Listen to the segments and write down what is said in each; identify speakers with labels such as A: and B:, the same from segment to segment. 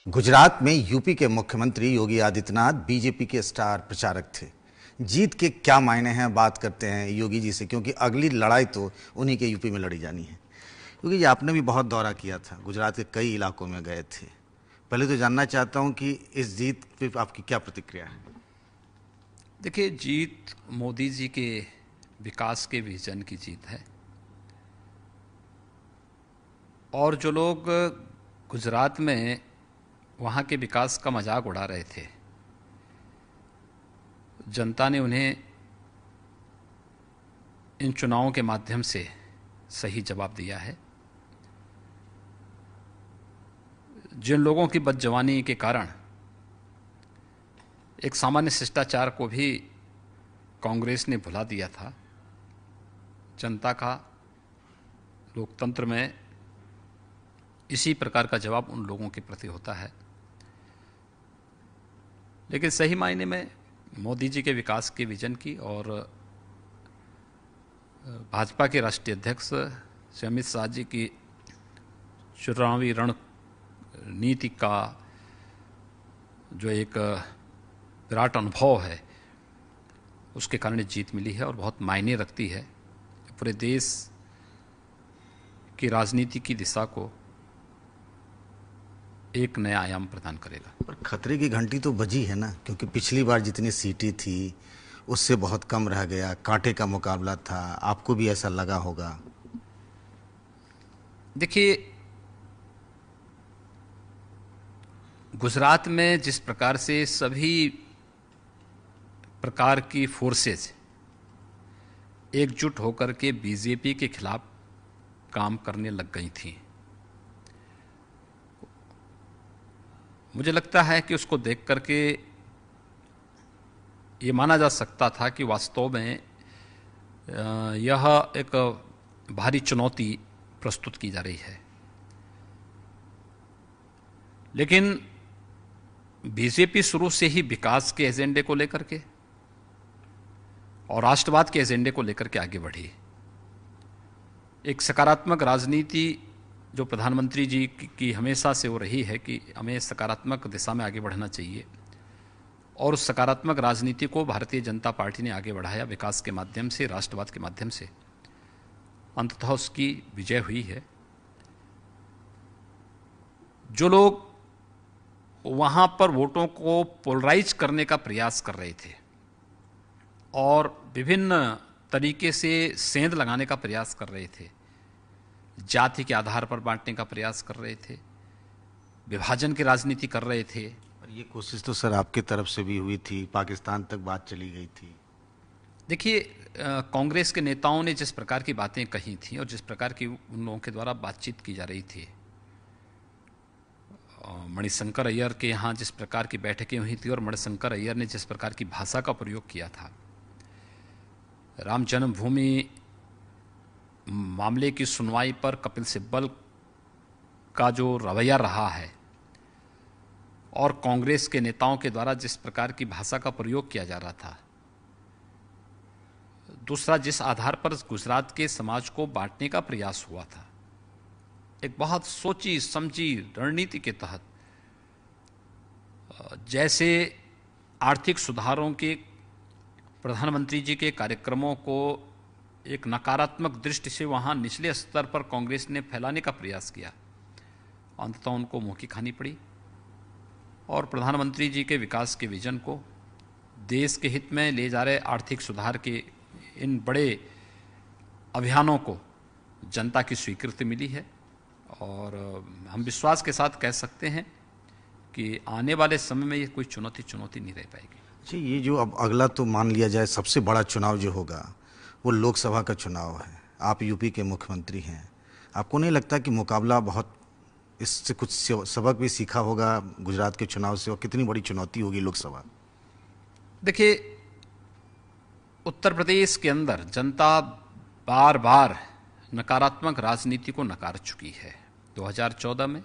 A: गुजरात में यूपी के मुख्यमंत्री योगी आदित्यनाथ बीजेपी के स्टार प्रचारक थे। जीत के क्या मायने हैं, बात करते हैं योगी जी से, क्योंकि अगली लड़ाई तो उन्हीं के यूपी में लड़ी जानी है। योगी जी, आपने भी बहुत दौरा किया था, गुजरात के कई इलाकों में गए थे। पहले तो जानना चाहता हूं कि इस जीत पे आपकी क्या प्रतिक्रिया है।
B: देखिए, जीत मोदी जी के विकास के विजन की जीत है। और जो लोग गुजरात में वहाँ के विकास का मजाक उड़ा रहे थे, जनता ने उन्हें इन चुनावों के माध्यम से सही जवाब दिया है। जिन लोगों की बदजवानी के कारण एक सामान्य शिष्टाचार को भी कांग्रेस ने भुला दिया था, जनता का लोकतंत्र में इसी प्रकार का जवाब उन लोगों के प्रति होता है। लेकिन सही मायने में मोदी जी के विकास के विजन की और भाजपा के राष्ट्रीय अध्यक्ष श्री अमित शाह जी की चुनावी रणनीति का जो एक विराट अनुभव है, उसके कारण जीत मिली है और बहुत मायने रखती है। पूरे देश की राजनीति की दिशा को एक नया आयाम प्रदान करेगा।
A: पर खतरे की घंटी तो बजी है ना, क्योंकि पिछली बार जितनी सीटें थी उससे बहुत कम रह गया, कांटे का मुकाबला था। आपको भी ऐसा लगा होगा।
B: देखिए, गुजरात में जिस प्रकार से सभी प्रकार की फोर्सेस एकजुट होकर के बीजेपी के खिलाफ काम करने लग गई थी, मुझे लगता है कि उसको देख करके ये माना जा सकता था कि वास्तव में यह एक भारी चुनौती प्रस्तुत की जा रही है। लेकिन बीजेपी शुरू से ही विकास के एजेंडे को लेकर के और राष्ट्रवाद के एजेंडे को लेकर के आगे बढ़ी। एक सकारात्मक राजनीति जो प्रधानमंत्री जी की हमेशा से हो रही है कि हमें सकारात्मक दिशा में आगे बढ़ना चाहिए, और उस सकारात्मक राजनीति को भारतीय जनता पार्टी ने आगे बढ़ाया विकास के माध्यम से, राष्ट्रवाद के माध्यम से। अंततः उसकी विजय हुई है। जो लोग वहाँ पर वोटों को पोलराइज करने का प्रयास कर रहे थे और विभिन्न तरीके से सेंध लगाने का प्रयास कर रहे थे, जाति के आधार पर बांटने का प्रयास कर रहे थे, विभाजन की राजनीति कर रहे थे।
A: और ये कोशिश तो सर आपकी तरफ से भी हुई थी, पाकिस्तान तक बात चली गई थी।
B: देखिए, कांग्रेस के नेताओं ने जिस प्रकार की बातें कही थी और जिस प्रकार की उन लोगों के द्वारा बातचीत की जा रही थी, मणिशंकर अय्यर के यहाँ जिस प्रकार की बैठकें हुई थी और मणिशंकर अय्यर ने जिस प्रकार की भाषा का प्रयोग किया था, राम जन्मभूमि मामले की सुनवाई पर कपिल सिब्बल का जो रवैया रहा है और कांग्रेस के नेताओं के द्वारा जिस प्रकार की भाषा का प्रयोग किया जा रहा था, दूसरा जिस आधार पर गुजरात के समाज को बांटने का प्रयास हुआ था, एक बहुत सोची समझी रणनीति के तहत, जैसे आर्थिक सुधारों के प्रधानमंत्री जी के कार्यक्रमों को एक नकारात्मक दृष्टि से वहाँ निचले स्तर पर कांग्रेस ने फैलाने का प्रयास किया, अंततः उनको मुँह की खानी पड़ी। और प्रधानमंत्री जी के विकास के विजन को, देश के हित में ले जा रहे आर्थिक सुधार के इन बड़े अभियानों को जनता की स्वीकृति मिली है। और हम विश्वास के साथ कह सकते हैं कि आने वाले समय में ये कोई चुनौती नहीं रह पाएगी।
A: अच्छा, ये जो अब अगला तो मान लिया जाए सबसे बड़ा चुनाव जो होगा वो लोकसभा का चुनाव है। आप यूपी के मुख्यमंत्री हैं, आपको नहीं लगता कि मुकाबला बहुत, इससे कुछ सबक भी सीखा होगा गुजरात के चुनाव से, और कितनी बड़ी चुनौती होगी लोकसभा?
B: देखिए, उत्तर प्रदेश के अंदर जनता बार बार नकारात्मक राजनीति को नकार चुकी है। 2014 में,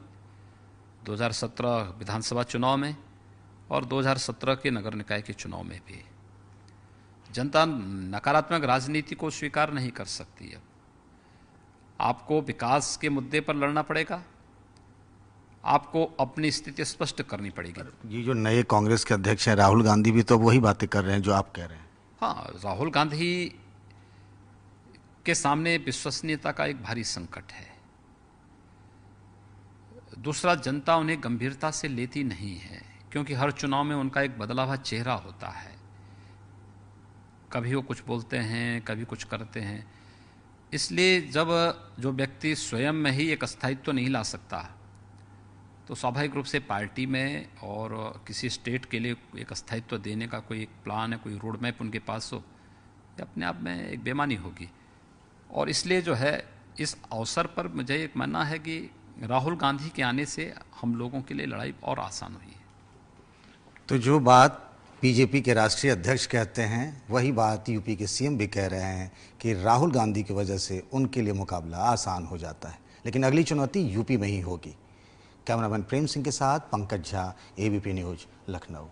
B: 2017 विधानसभा चुनाव में और 2017 के नगर निकाय के चुनाव में भी जनता नकारात्मक राजनीति को स्वीकार नहीं कर सकती है। आपको विकास के मुद्दे पर लड़ना पड़ेगा, आपको अपनी स्थिति स्पष्ट करनी पड़ेगी।
A: ये जो नए कांग्रेस के अध्यक्ष हैं राहुल गांधी भी तो वही बातें कर रहे हैं जो आप कह रहे हैं।
B: हाँ, राहुल गांधी के सामने विश्वसनीयता का एक भारी संकट है। दूसरा, जनता उन्हें गंभीरता से लेती नहीं है, क्योंकि हर चुनाव में उनका एक बदला हुआ चेहरा होता है। कभी वो कुछ बोलते हैं, कभी कुछ करते हैं। इसलिए जब जो व्यक्ति स्वयं में ही एक स्थायित्व नहीं ला सकता, तो स्वाभाविक रूप से पार्टी में और किसी स्टेट के लिए एक स्थायित्व देने का कोई एक प्लान है, कोई रोड मैप उनके पास हो, ये अपने आप में एक बेईमानी होगी। और इसलिए जो है, इस अवसर पर मुझे एक मानना है कि राहुल गांधी के आने से हम लोगों के लिए लड़ाई और आसान हुई है।
A: तो जो बात बीजेपी के राष्ट्रीय अध्यक्ष कहते हैं वही बात यूपी के सीएम भी कह रहे हैं कि राहुल गांधी की वजह से उनके लिए मुकाबला आसान हो जाता है, लेकिन अगली चुनौती यूपी में ही होगी। कैमरामैन प्रेम सिंह के साथ पंकज झा, एबीपी न्यूज, लखनऊ।